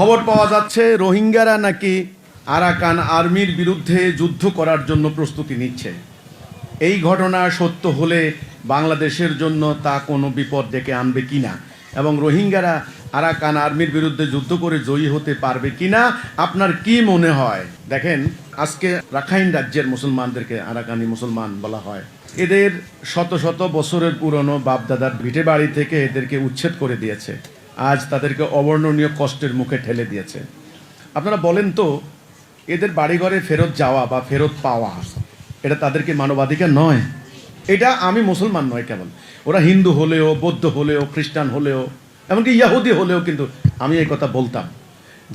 খবর পাওয়া যাচ্ছে রোহিঙ্গারা নাকি আরাকান আর্মির বিরুদ্ধে যুদ্ধ করার জন্য প্রস্তুতি নিচ্ছে। এই ঘটনা সত্য হলে বাংলাদেশের জন্য তা কোনো বিপদ ডেকে আনবে কিনা এবং রোহিঙ্গারা আরাকান আর্মির বিরুদ্ধে যুদ্ধ করে জয়ী হতে পারবে কিনা আপনার কি মনে হয়? দেখেন, আজকে রাখাইন রাজ্যের মুসলমানদেরকে আরাকানি মুসলমান বলা হয়। এদের শত শত বছরের পুরনো বাপদাদার ভিটে বাড়ি থেকে এদেরকে উচ্ছেদ করে দিয়েছে। আজ তাদেরকে অবর্ণনীয় কষ্টের মুখে ঠেলে দিয়েছে। আপনারা বলেন তো, এদের বাড়িঘরে ফেরত যাওয়া বা ফেরত পাওয়া এটা তাদেরকে মানবাধিকার নয়? এটা আমি মুসলমান নয় কেবল, ওরা হিন্দু হলেও, বৌদ্ধ হলেও, খ্রিস্টান হলেও, এমনকি ইয়াহুদি হলেও কিন্তু আমি এই কথা বলতাম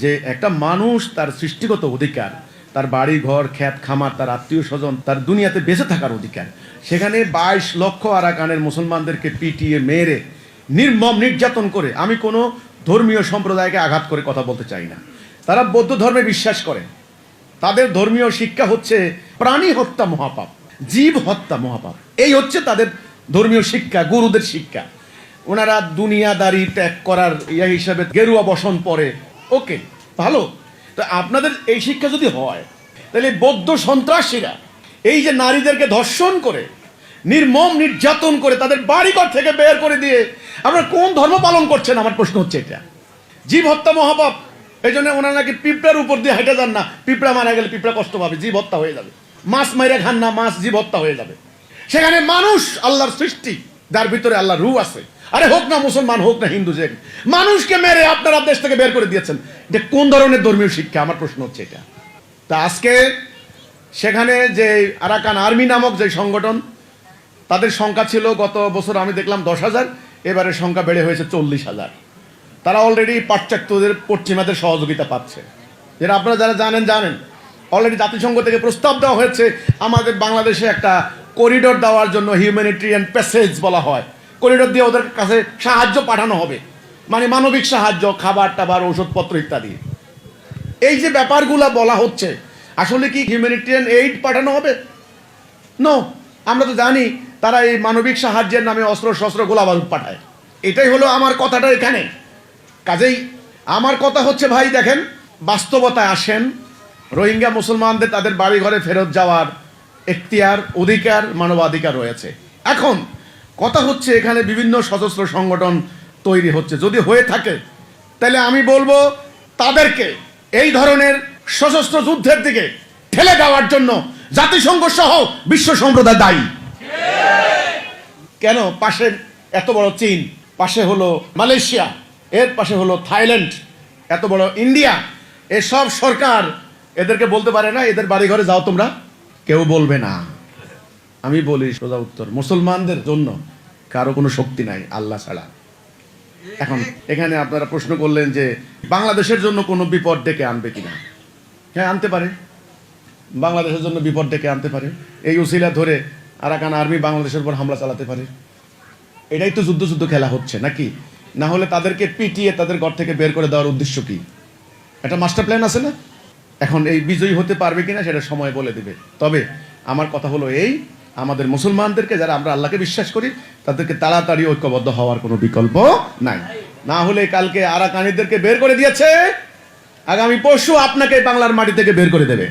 যে একটা মানুষ তার সৃষ্টিগত অধিকার, তার বাড়ি ঘর খ্যাত খামার, তার আত্মীয় স্বজন, তার দুনিয়াতে বেঁচে থাকার অধিকার, সেখানে 22 লক্ষ আরাকানের মুসলমানদেরকে পিটিয়ে মেরে নির্মম নির্যাতন করে, আমি কোনো ধর্মীয় সম্প্রদায়কে আঘাত করে কথা বলতে চাই না, তারা বৌদ্ধ ধর্মে বিশ্বাস করে, তাদের ধর্মীয় শিক্ষা হচ্ছে প্রাণী হত্যা মহাপাপ, জীব হত্যা মহাপাপ, এই হচ্ছে তাদের ধর্মীয় শিক্ষা, গুরুদের শিক্ষা। ওনারা দুনিয়াদারি ত্যাগ করার ইয়া হিসাবে গেরুয়া বসন পরে, ওকে ভালো। তো আপনাদের এই শিক্ষা যদি হয়, তাহলে বৌদ্ধ সন্ত্রাসীরা এই যে নারীদেরকে ধর্ষণ করে, নির্মম নির্যাতন করে, তাদের বাড়িঘর থেকে বের করে দিয়ে আপনারা কোন ধর্ম পালন করছেন? আমার প্রশ্ন হচ্ছে এটা। জীব হত্যা মহাপাপ, এই জন্য ওনারা নাকি পিঁপড়ার উপর দিয়ে হেঁটে যান না, পিঁপড়া মারা গেলে পিঁপড়া কষ্ট পাবে, জীব হত্যা হয়ে যাবে। মাছ মাইরে খান না, মাছ জীব হত্যা হয়ে যাবে। সেখানে মানুষ আল্লাহর সৃষ্টি, যার ভিতরে আল্লাহর রূহ আছে, আরে হোক না মুসলমান, হোক না হিন্দু, যে মানুষকে মেরে আপনারা দেশ থেকে বের করে দিয়েছেন। এটা কোন ধরনের ধর্মীয় শিক্ষা? আমার প্রশ্ন হচ্ছে এটা। তা আজকে সেখানে যে আরাকান আর্মি নামক যে সংগঠন, তাদের সংখ্যা ছিল গত বছর আমি দেখলাম 10,000, এবারে সংখ্যা বেড়ে হয়েছে 40,000। তারা অলরেডি পাশ্চাত্যদের, পশ্চিমাদের সহযোগিতা পাচ্ছে, যেটা আপনারা যারা জানেন। অলরেডি জাতিসংঘ থেকে প্রস্তাব দেওয়া হয়েছে আমাদের বাংলাদেশে একটা করিডোর দেওয়ার জন্য, হিউম্যানিটেরিয়ান প্যাসেজ বলা হয়, করিডোর দিয়ে ওদের কাছে সাহায্য পাঠানো হবে, মানে মানবিক সাহায্য, খাবার টাবার, ওষুধপত্র ইত্যাদি। এই যে ব্যাপারগুলো বলা হচ্ছে, আসলে কি হিউম্যানিটেরিয়ান এইড পাঠানো হবে? নো, আমরা তো জানি তারা এই মানবিক সাহায্যের নামে অস্ত্র শস্ত্র গোলাবারুদ পাঠায়। এটাই হলো আমার কথাটা এখানে। কাজেই আমার কথা হচ্ছে, ভাই দেখেন, বাস্তবতায় আসেন। রোহিঙ্গা মুসলমানদের তাদের বাড়ি ঘরে ফেরত যাওয়ার এখতিয়ার, অধিকার, মানবাধিকার রয়েছে। এখন কথা হচ্ছে, এখানে বিভিন্ন সশস্ত্র সংগঠন তৈরি হচ্ছে। যদি হয়ে থাকে, তাহলে আমি বলবো তাদেরকে এই ধরনের সশস্ত্র যুদ্ধের দিকে ঠেলে দেওয়ার জন্য জাতিসংঘ সহ বিশ্ব সম্প্রদায় দায়ী। কেন? পাশে এত বড় চীন, পাশে হলো মালয়েশিয়া, এর পাশে হলো থাইল্যান্ড, এত বড় ইন্ডিয়া, এসব সরকার এদেরকে বলতে পারে না এদের বাড়ি ঘরে যাও তোমরা? কেউ বলবে না। আমি বলি সোজা উত্তর, মুসলমানদের জন্য কারো কোনো শক্তি নাই আল্লাহ ছাড়া। এখন এখানে আপনারা প্রশ্ন করলেন যে বাংলাদেশের জন্য কোনো বিপদ ডেকে আনবে কিনা। হ্যাঁ, আনতে পারে, বাংলাদেশের জন্য বিপদ ডেকে আনতে পারে। এই উসিলা ধরে আরাকান আর্মি বাংলাদেশের উপর হামলা চালাতে পারে। এটাই তো যুদ্ধ খেলা হচ্ছে নাকি? না হলে তাদেরকে পিটিয়ে তাদের ঘর থেকে বের করে দেওয়ার উদ্দেশ্য কি? একটা মাস্টার প্ল্যান আছে না? এখন এই বিজয়ী হতে পারবে কিনা সেটা সময় বলে দেবে। তবে আমার কথা হলো এই, আমাদের মুসলমানদেরকে, যারা আমরা আল্লাহকে বিশ্বাস করি, তাদেরকে তাড়াতাড়ি ঐক্যবদ্ধ হওয়ার কোনো বিকল্প নাই। না হলে কালকে আরাকানিদেরকে বের করে দিয়েছে, আগামী পরশু আপনাকে বাংলার মাটি থেকে বের করে দেবে।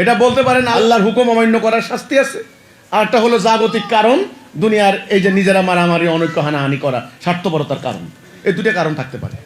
এটা বলতে পারেন আল্লাহর হুকুম অমান্য করার শাস্তি আছে। আরটা হলো জাগতিক কারণ, দুনিয়ার এই যে নিজেরা মারামারি, অনৈক্য, হানাহানি করা, স্বার্থপরতার কারণ। এই দুটো কারণ থাকতে পারে।